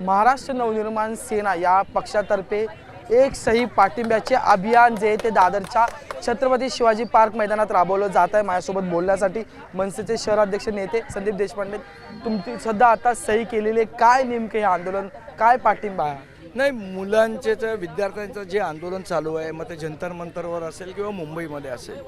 महाराष्ट्र नवनिर्माण सेना या पक्षातर्फे एक सही पाठिंब्याचे अभियान जे ते दादरच्या छत्रपती शिवाजी पार्क मैदानात राबवलं जात आहे। माझ्यासोबत बोलण्यासाठी मनसेचे शहराध्यक्ष नेते संदीप देशपांडे, तुमची सध्या आता सही केलेले काय नेमके हे आंदोलन, काय पाठिंबा आहे? नाही, मुलांचे विद्यार्थ्यांचं जे आंदोलन चालू आहे, मग ते जंतर मंतरवर असेल किंवा मुंबईमध्ये असेल,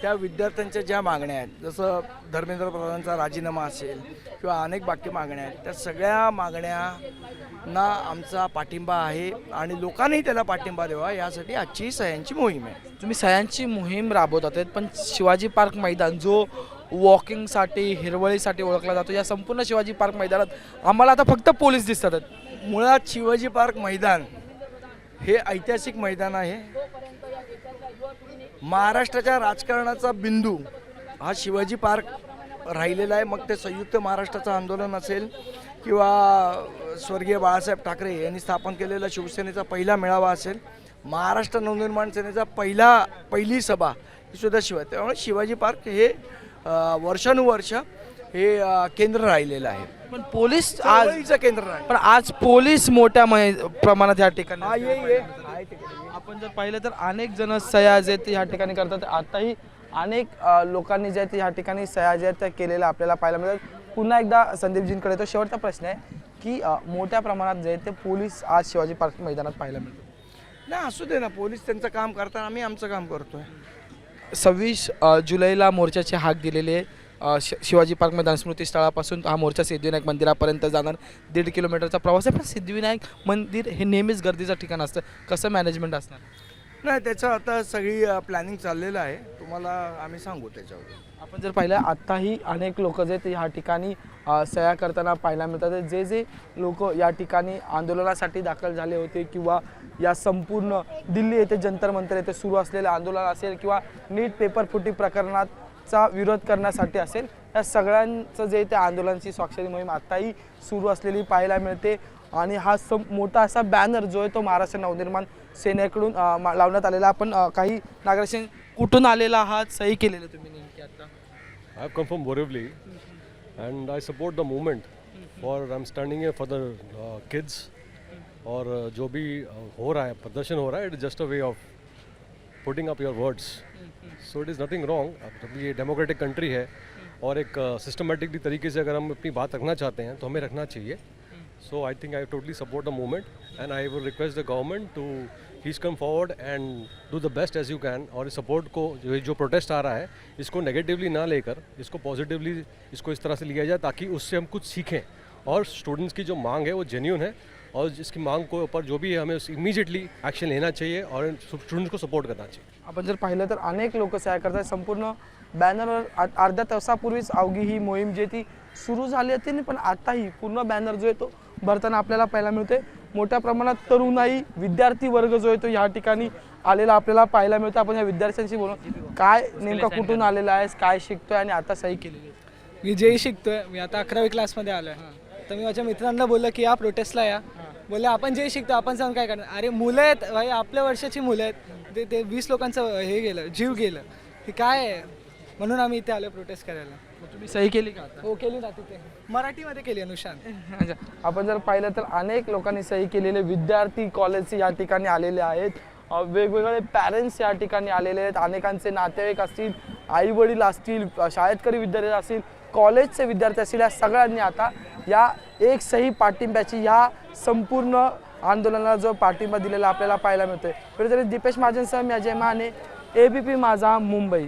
त्या विद्यार्थ्यांच्या ज्या मागण्या आहेत, जसं धर्मेंद्र प्रधानचा राजीनामा असेल किंवा अनेक बाकी मागण्या आहेत, त्या सगळ्या मागण्यांना आमचा पाठिंबा आहे आणि लोकांनीही त्याला पाठिंबा द्यावा यासाठी आजची सह्यांची मोहीम आहे। तुम्ही सह्यांची मोहीम राबवतात आहेत, पण शिवाजी पार्क मैदान जो वॉकिंगसाठी हिरवळीसाठी ओळखला जातो, या संपूर्ण शिवाजी पार्क मैदानात आम्हाला आता फक्त पोलीस दिसतात आहेत। मुळात शिवाजी पार्क मैदान हे ऐतिहासिक मैदान आहे। महाराष्ट्राच्या राजकारणाचा बिंदू हा शिवाजी पार्क राहिलेला आहे। मग ते संयुक्त महाराष्ट्राचं आंदोलन असेल किंवा स्वर्गीय बाळासाहेब ठाकरे यांनी स्थापन केलेला शिवसेनेचा पहिला मेळावा असेल, महाराष्ट्र नवनिर्माण सेनेचा पहिली सभा ही सुद्धा त्यामुळे शिवाजी पार्क हे वर्षानुवर्ष हे केंद्र राहिलेलं आहे। पण पोलीस आज केंद्र आहे, पण आज पोलीस मोठ्या प्रमाणात या ठिकाणी आपण जर पाहिलं तर अनेक जण सह्या जे या ठिकाणी करतात। आताही अनेक लोकांनी जे या ठिकाणी सह्या ज्या त्या केलेल्या आपल्याला पाहायला मिळतात। पुन्हा एकदा संदीपजींकडे तो शेवटचा प्रश्न आहे की मोठ्या प्रमाणात जे ते पोलीस आज शिवाजी पार्क मैदानात पाहायला मिळतात। नाही, असू दे ना, पोलीस त्यांचं काम करतात, आम्ही आमचं काम करतोय। 26 जुलैला मोर्चाची हाक दिलेली आहे। शिवाजी पार्क मैदान स्मृतीस्थळापासून हा मोर्चा सिद्धिविनायक मंदिरापर्यंत जाणार 1.5 किलोमीटरचा प्रवास आहे। पण सिद्धिविनायक मंदिर हे नेहमीच गर्दीचं ठिकाण असतं, कसं मॅनेजमेंट असणार? नाही, त्याचं आता सगळी प्लॅनिंग चाललेलं आहे, तुम्हाला आम्ही सांगू त्याच्यावर। आपण जर पाहिलं आत्ताही अनेक लोक जे ते ह्या ठिकाणी सह्या करताना पाहायला मिळतात। जे लोक या ठिकाणी आंदोलनासाठी दाखल झाले होते किंवा या संपूर्ण दिल्ली येथे जंतर मंतर येथे सुरू असलेले आंदोलन असेल किंवा नीट पेपर फुटी प्रकरणाचा विरोध करण्यासाठी असेल, या सगळ्यांचं जे ते आंदोलनाची स्वाक्षरी मोहीम आत्ताही सुरू असलेली पाहायला मिळते। आणि हा मोठा असा बॅनर जो आहे तो महाराष्ट्र नवनिर्माण सेनेकडून लावण्यात आलेला। आपण काही नागरिकांशी कुठून आलेला आहात, सही केलेलं तुम्ही नेमकी आता? I have come from Borivali and I support the movement I'm standing here for the kids और जो भी हो रहा है, प्रदर्शन हो रहा है, it is just a way of putting up your words, so it is nothing wrong। अब ये डेमोक्रेटिक कंट्री है और एक सिस्टमेटिकली तरीके से अगर हम अपनी बात रखना चाहते हैं तो हमें रखना चाहिए। So I think I totally support the movement and I will request the government to please come forward and do the best as you can। और इस सपोर्ट को जो प्रोटेस्ट आ रहा है इसको नेगेटिवली ना लेकर इसको पॉजिटिवली इसको इस तरह से लिया जाए ताकि उससे हम कुछ सीखें और स्टूडेंट्स की जो मांग है वो जेन्युइन है और इसकी मांग को ऊपर जो भी है हमें इमीडिएटली एक्शन लेना चाहिए और स्टूडेंट्स को सपोर्ट करना चाहिए। आपण जर पाहिलं तर अनेक लोक सह्या करतात। संपूर्ण बॅनरवर अर्ध्या तासापूर्वीच अवघी ही मोहीम जी ती सुरू झाली होती, पण आताही पूर्ण बॅनर जो आहे तो भरताना आपल्याला पाहायला मिळते। मोठ्या प्रमाणात तरुणाई विद्यार्थी वर्ग जो आहे तो या ठिकाणी आलेला आपल्याला पाहायला मिळतो। आपण या विद्यार्थ्यांशी बोलू, काय नेमका कुठून आलेला आहेस, काय शिकतोय आणि आता सही केलेली आहे? मी जेही शिकतोय, मी आता 11वी क्लासमध्ये आलो आहे। तर मी माझ्या मित्रांना बोललो की या प्रोटेस्टला या, बोलले आपण जे शिकतो आपण जाऊन काय करणार, अरे मुलं आहेत भाई, आपल्या वर्षाची मुलं आहेत, ते 20 लोकांचं हे गेलं, जीव गेलं, हे काय आहे, म्हणून आम्ही इथे आलो प्रोटेस्ट करायला। तुम्ही सही केली का आता? हो केली ना, तिथे मराठीमध्ये केली अनुशांत। अच्छा, आपण जर पाहिलं तर अनेक लोकांनी सही केलेले विद्यार्थी कॉलेजचे या ठिकाणी आलेले आहेत, वेगवेगळे पॅरेंट्स या ठिकाणी आलेले आहेत, अनेकांचे नातेवाईक असतील, आई वडील असतील, शाळेतकरी विद्यार्थी असतील, कॉलेजचे विद्यार्थी असतील, या सगळ्यांनी आता या एक सही पाठिंब्याची या संपूर्ण आंदोलनाला जो पाठिंबा दिलेला आपल्याला पाहायला मिळतोय। तरी दीपेश महाजनसह मी अजय माने, ABP माझा, मुंबई।